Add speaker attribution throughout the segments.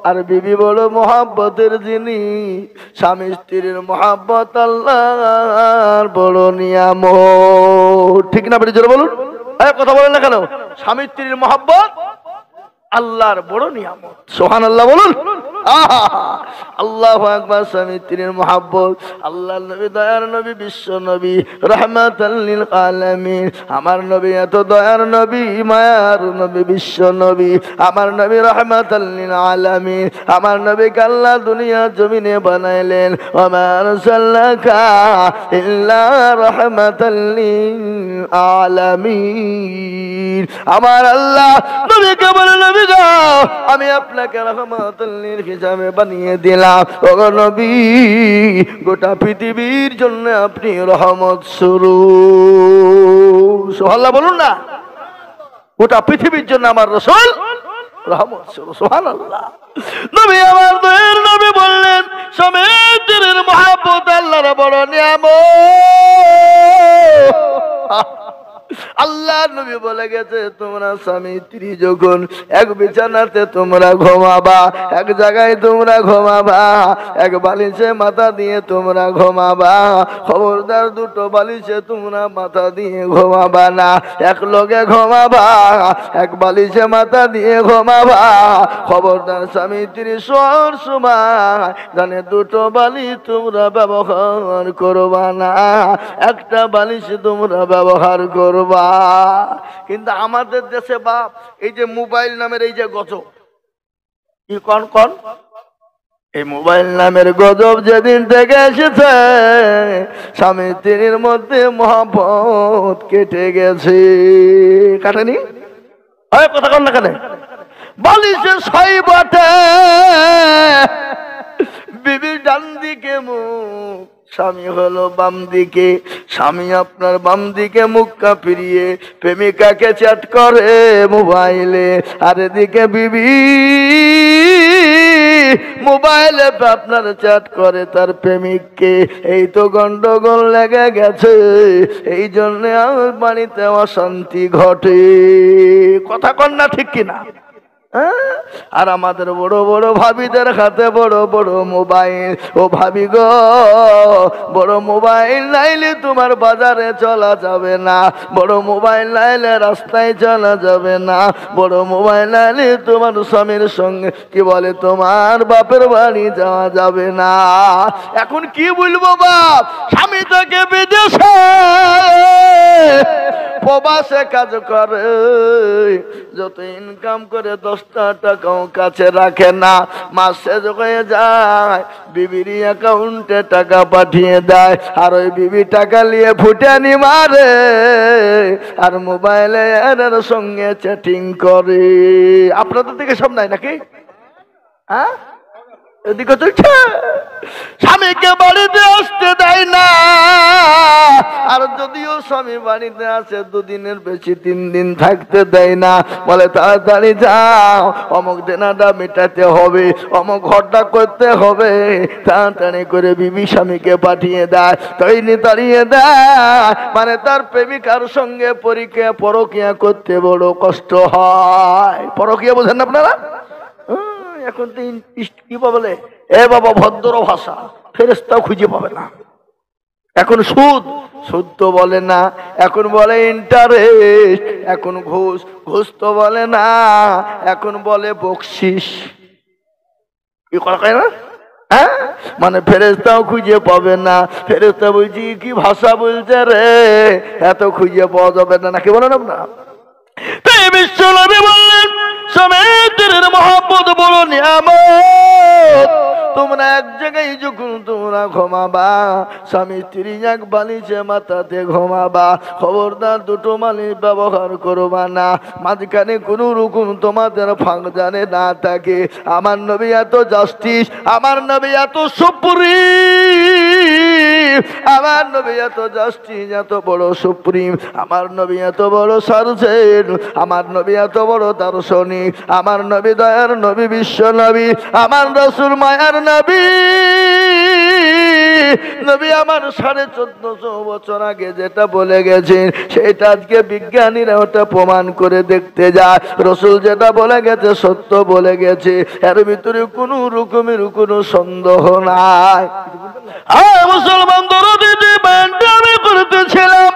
Speaker 1: আর বিবি বড় মহাব্বতের জিনিস। স্বামী স্ত্রীর মহাব্বত আল্লাহর বড় নিয়ামত। ঠিক না? জোরে বলুন, কথা বলেন না কেন? স্বামী স্ত্রীর মহাব্বত আল্লাহর বড় নিয়ামত। সুবহানাল্লাহ বলুন। আল্লাহু আকবার। স্বামী স্ত্রীর মহাব্বত। আল্লাহর নবী, দয়ার নবী, বিশ্ব নবী, রাহমাতাল লিল আলামিন। আমার নবী এত দয়ার নবী, মায়ার নবী, বিশ্ব নবী। আমার নবী রাহমাতাল লিল আলামিন। আমার নবীকে আল্লাহ দুনিয়া জমিনে বানাইলেন। ওয়া মা আরসালনাকা ইল্লা রাহমাতাল লিল আলামিন। আমার আল্লাহ নবীকে বলে, নবী গো, আমি আপনাকে রাহমাতুল লিল হিসাবে বানিয়ে দিলাম। ওগো নবী, গোটা পৃথিবীর জন্য আপনি রহমত স্বরূপ। সুবহানাল্লাহ বলুন না। গোটা পৃথিবীর জন্য আমার রাসূল রহমত স্বরূপ। সুবহানাল্লাহ। নবী, আমার দয়ার নবী বললেন, স্বামী স্ত্রীর মহব্বত আল্লাহর বড় নিয়ামত। আল্লাহ নবী বলে গেছে, তোমরা স্বামী স্ত্রী যখন এক বিছানাতে তোমরা ঘুমাবা, এক জায়গায় তোমরা ঘুমাবা, এক বালিশে মাথা দিয়ে তোমরা ঘুমাবা, খবরদার দুটো বালিশে তোমরা মাথা দিয়ে ঘুমাবা না। এক লগে ঘুমাবা, এক বালিশে মাথা দিয়ে ঘুমাবা। খবরদার স্বামী স্ত্রী শোয়ার সময় জানে দুটো বালিশ তোমরা ব্যবহার করবা না, একটা বালিশ তোমরা ব্যবহার করবা। কিন্তু আমাদের দেশে বাপ, এই যে মোবাইল নামের এই যে গজব, কি কন এই মোবাইল নামের গজব যেদিন থেকে এসেছে, স্বামী স্ত্রীর মধ্যে মহব্বত কেটে গেছে। কাটেনি? কথা কন না কেন? বালিশে ছয় বটে, বিবির ডান দিকে মুখ, স্বামী হলো বাম দিকে। স্বামী আপনার বাম দিকে মুখটা ফিরিয়ে প্রেমিকাকে চ্যাট করে মোবাইলে, আর এদিকে বিবি মোবাইলে আপনার চ্যাট করে তার প্রেমিককে। এই তো গন্ডগোল লেগে গেছে, এই জন্য আমার বাড়িতে অশান্তি ঘটে। কথা কন না ঠিক কিনা? আর আমাদের বড় বড় ভাবিদের হাতে বড় বড় মোবাইল। ও ভাবি গো, বড় মোবাইল নাইলে তোমার বাজারে চলা যাবে না, বড় মোবাইল নাইলে রাস্তায় চলা যাবে না, বড় মোবাইল নাইলে তোমার স্বামীর সঙ্গে কি বলে তোমার বাপের বাড়ি যাওয়া যাবে না। এখন কি বলবো বাপ, স্বামী তাকে বিদেশে প্রবাসে কাজ করে, যত ইনকাম করে 10টা টাকাও কাছে রাখে না। মাস শেষ হয়ে যায়, বিবির অ্যাকাউন্টে টাকা পাঠিয়ে দেয়, আর ওই বিবি টাকা নিয়ে ফুটানি মারে, আর মোবাইলে এর সঙ্গে চ্যাটিং করে। আপনাদের দিকে সব নাই নাকি? হ্যাঁ, এদিকে তো স্বামীকে বাড়িতে আসতে দেয় না, আর যদিও স্বামী বাড়িতে আসে 2 দিনের বেশি 3 দিন থাকতে দেয় না। বলে তাড়াতাড়ি যাও, অমুক দেনাটা মেটাতে হবে, অমুক ঘরটা করতে হবে। তাড়াতাড়ি করে বিবি স্বামীকে পাঠিয়ে দেয়, তৈরি তাড়িয়ে দেয়। মানে তার প্রেমিকার সঙ্গে পরকিয়া করতে বড় কষ্ট হয়। পরকিয়া বোঝেন না আপনারা? এখন তো কি বলে, এ বাবা ভদ্র ভাষা, ফেরেশতাও খুঁজে পাবে না। এখন সুদ তো বলে না, এখন বলে ইন্টারেস্ট, এখন ঘুষ তো বলে না, এখন বলে বকশিস। কি করা হয় না? হ্যাঁ, মানে ফেরেশতাও খুঁজে পাবে না। ফেরেশতা বলছি কি ভাষা বলছে রে, এত খুঁজে পাওয়া যাবে না, নাকি বলেন আপনারা? তাই বিশ্ব নবী বললেন, স্বামীর মহব্বত বড় নিয়ামত। তোমরা এক জায়গায় যখন তোমরা ঘুমাবা, স্বামী স্ত্রী এক বালিশে মাথাতে ঘুমাবা, খবরদার দুটো বালিশ ব্যবহার করবা না, মাঝখানে কোনো রকম তোমাদের ফাঁক জানে না থাকে। আমার নবী এত জাস্টিস, আমার নবী এত সুপ্রিম, আমার নবী এত জাস্টিস, এত বড় সুপ্রিম, আমার নবী এত বড় সার্জেন, আমার নবী এত বড় দার্শনিক, আমার নবী দয়ার নবী, বিশ্ব নবী, আমার রাসূল মায়ার নবী। নবী আমার 1450 বছর আগে যেটা বলে গেছেন সেটা আজকে বিজ্ঞানীরা ওটা প্রমাণ করে দেখতে যায়। রাসূল যেটা বলে গেছে সত্য বলে গেছে, এর ভিতরে কোনো রকমের কোনো সন্দেহ নাই। মুসলমান দরদি বান্ডা আমি করতেছিলাম।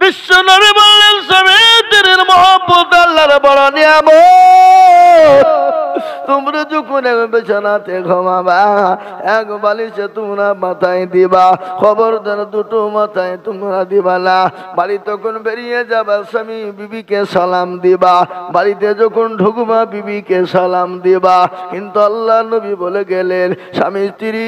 Speaker 1: বিশ্বনবী বললেন স্বামীর মহব্বত আল্লাহর বড় নিয়ামত। তোমরা যখন বিছানাতে ঘুমাবা এক বালিশে তোমরা মাথায় দিবা, খবরদার দুটো মাথায় তোমরা দিবা না। বাড়ি তখন বেরিয়ে যাবা স্বামী বিবিকে সালাম দিবা, বাড়িতে যখন ঢুকবা বিবিকে সালাম দিবা। কিন্তু আল্লাহ নবী বলে গেলেন স্বামী স্ত্রী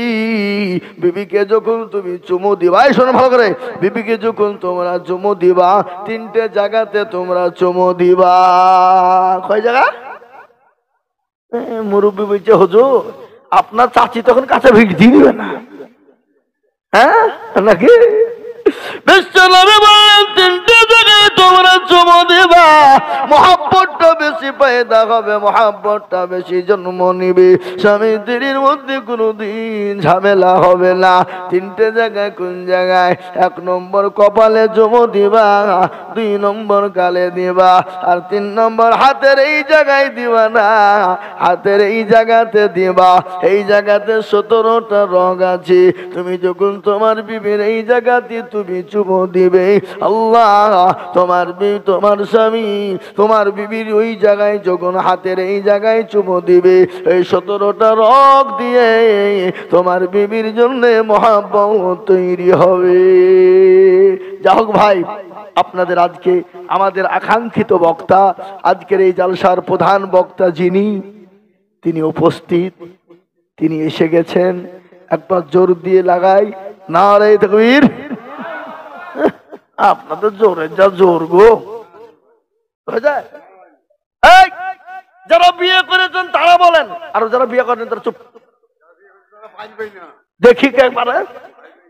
Speaker 1: বিবিকে যখন তুমি চুমু দিবা, এই শোনো ভালো করে, বিবিকে যখন তোমরা চুমু দিবা 3টে জায়গাতে তোমরা চুমু দিবা। কয় জায়গা? মুরব্বী বলছে হুজুর আপনার চাচি তখন কাছে ভিড় দিয়ে দিবে না, হ্যাঁ নাকি? বিশ্বনবী বললেন 3টে জায়গায় তোমরা চুমু দিবা, মহব্বতটা বেশি পয়দা হবে, মহব্বতটা বেশি জন্ম নিবে, স্বামী স্ত্রীর মধ্যে কোনোদিন ঝামেলা হবে না। 3টে জায়গায় কোন জায়গায়? 1 নম্বর কপালে চুমু দিবা, 2 নম্বর গালে দিবা, আর 3 নম্বর হাতের এই জায়গায় দিবা না, হাতের এই জায়গাতে দিবা। এই জায়গাতে 17টা রোগ আছে। তুমি যখন তোমার বিবির এই জায়গাতে তুমি চুমু দিবে, আল্লাহ তোমার স্বামী তোমার বিবির ওই জায়গায় যখন হাতের এই জায়গায় চুমু দিবে, এই 17টা রোগ দিয়ে তোমার বিবির জন্য মহব্বত তৈরি হবে। যা হোক ভাই, আপনাদের আজকে আমাদের আকাঙ্ক্ষিত বক্তা, আজকের এই জালসার প্রধান বক্তা যিনি, তিনি উপস্থিত, তিনি এসে গেছেন। একবার জোর দিয়ে লাগাই নারে তাকবীর। আপনাদের জোরে যা জোর গো, যারা বিয়ে করেছেন তারা বলেন, আর যারা বিয়ে করেন তারা চুপ। দেখি কে পারে,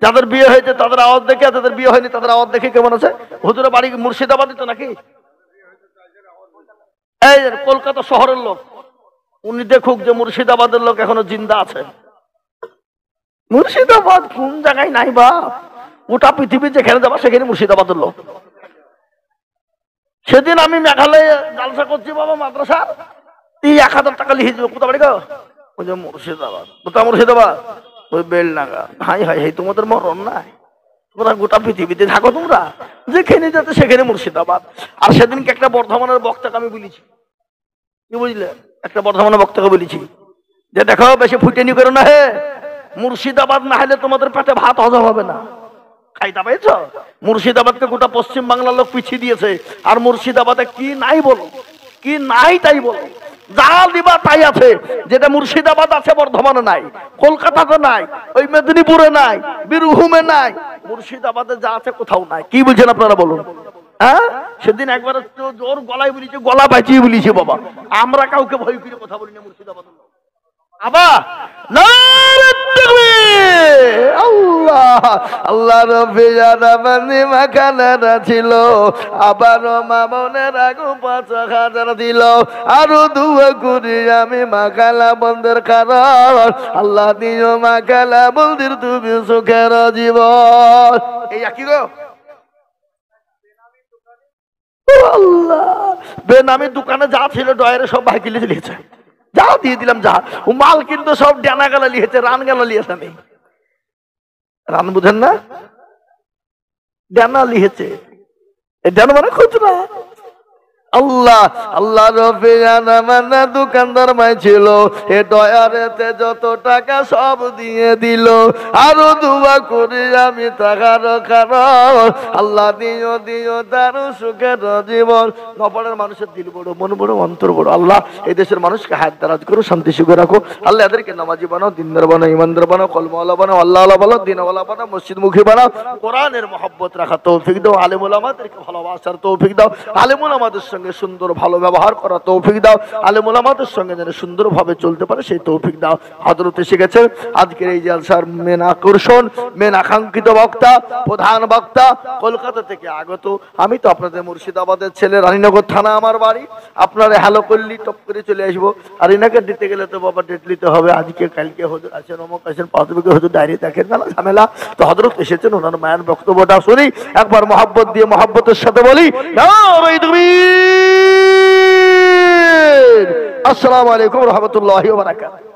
Speaker 1: যাদের বিয়ে হয়েছে তাদের আওয়াজ দেখে, যাদের বিয়ে হয়নি তাদের আওয়াজ দেখে কেমন আছে। হুজুরের বাড়ি মুর্শিদাবাদে তো নাকি? এই কলকাতা শহরের লোক, উনি দেখুক যে মুর্শিদাবাদের লোক এখনো জিন্দা আছে। মুর্শিদাবাদ কোন জায়গায় নাই বা, গোটা পৃথিবী যেখানে যাবা সেখানে মুর্শিদাবাদের লোক। সেদিন আমি মেঘালয়ে জালসা করছি বাবা মাদ্রাসা, 1000 টাকা লিখে দেবো। কোথা বাড়ি গো? মুর্শিদাবাদ। কোথা মুর্শিদাবাদ? ওই বেলনাগা। হাই হাই হাই, তোমাদের মরণ নাই, তোমরা গোটা পৃথিবীতে থাকো, তোমরা যেখানে যাতে সেখানে মুর্শিদাবাদ। আর সেদিনকে একটা বর্ধমানের বক্তাকে আমি বলেছি, কি বুঝলে, একটা বর্ধমানের বক্তাকে বলেছি যে দেখো বেশি ফুটেনি করো না, হে মুর্শিদাবাদ না হলে তোমাদের পেটে ভাত হজম হবে না। খাইতে পেয়েছ? মুর্শিদাবাদকে গোটা পশ্চিম বাংলার লোক পিছিয়ে দিয়েছে। আর মুর্শিদাবাদে কি নাই বলো, কি নাই তাই বলো, যা দিবা তাই আছে। যেটা মুর্শিদাবাদ আছে বর্ধমানে নাই, কলকাতাতে নাই, ওই মেদিনীপুরে নাই, বীরভূমে নাই, মুর্শিদাবাদে যা আছে কোথাও নাই। কি বুঝছেন আপনারা বলুন? হ্যাঁ, সেদিন একবার জোর গলায় বলেছে, গলা বাঁচিয়ে বলেছে বাবা, আমরা কাউকে ভয় করে কথা বলি না মুর্শিদাবাদ। আবা আল্লাহ মাখানা ছিল, আবারও মামনের আগু 5000 দিল, আরো দুয়া করি আমি মাখালা বন্ধের কারণ। আল্লাহ দিও মাখালা বন্দির তুমি সুখের জীবন। এই একই গো আল্লাহ, বেনামি দোকানে যা ছিল ডয়ারে সব ভাই কিলে দিয়েছে, যা দিয়ে দিলাম যা। ও মাল কিন্তু সব ডানা গালা লিয়েছে, রান গালা লিয়েছে। আমি রান বুঝেন না, ডানা লিয়েছে, ডানা মানে খুচরা। আল্লাহ আল্লাহ রফিয়ানা মান্না দোকানদার মাই ছিল, এ ডয়ারেতে যত টাকা সব দিয়ে দিল, আরো দুয়া করি আমি টাকার কারণ। আল্লাহ দিও দিও তার সুখের জীবন। নবরের মানুষের দিল বড়, মন বড়, অন্তর বড়। আল্লাহ এই দেশের মানুষকে হায়াত দারাজ করো, শান্তি সুখে রাখো। আল্লাহ এদেরকে নামাজি বানাও, দিনদার বানাও, ইমানদার বানাও, কলমাওয়ালা বানাও, আল্লাহ বানাও, দিনওয়ালা বানাও, মসজিদ মুখী বানাও, কোরআনের মহব্বত রাখা তৌফিক দাও, আলেমুল আমাদেরকে ভালোবাসার তৌফিক দাও, আলেমুল আমাদের সঙ্গে সঙ্গে সুন্দর ভালো ব্যবহার করা তৌফিক দাও, আলেম ওলামাদের সঙ্গে যেন সুন্দরভাবে চলতে পারে সেই তৌফিক দাও। হযরত এসে গেছেন আজকের এই জলসার মেন আকর্ষণ, মেন আকাঙ্ক্ষিত বক্তা, প্রধান বক্তা কলকাতা থেকে আগত। আমি তো আপনাদের মুর্শিদাবাদের ছেলে, রানীনগর থানা আমার বাড়ি। আপনারা হ্যালো করলি টপ করে চলে আসবো। আর এনাকে দিতে গেলে তো বাবা ডেট নিতে হবে, আজকে কালকে হুজুর আছেন, অমুক আছেন, পাঁচবিকে হুজুর ডায়েরি দেখেন, মেলা ঝামেলা। তো হযরত এসেছেন, ওনার মায়ের বক্তব্যটা শুনি, একবার মহব্বত দিয়ে মহব্বতের সাথে বলি আসসালামু আলাইকুম ওয়া রাহমাতুল্লাহি ওয়া বারাকাতুহু।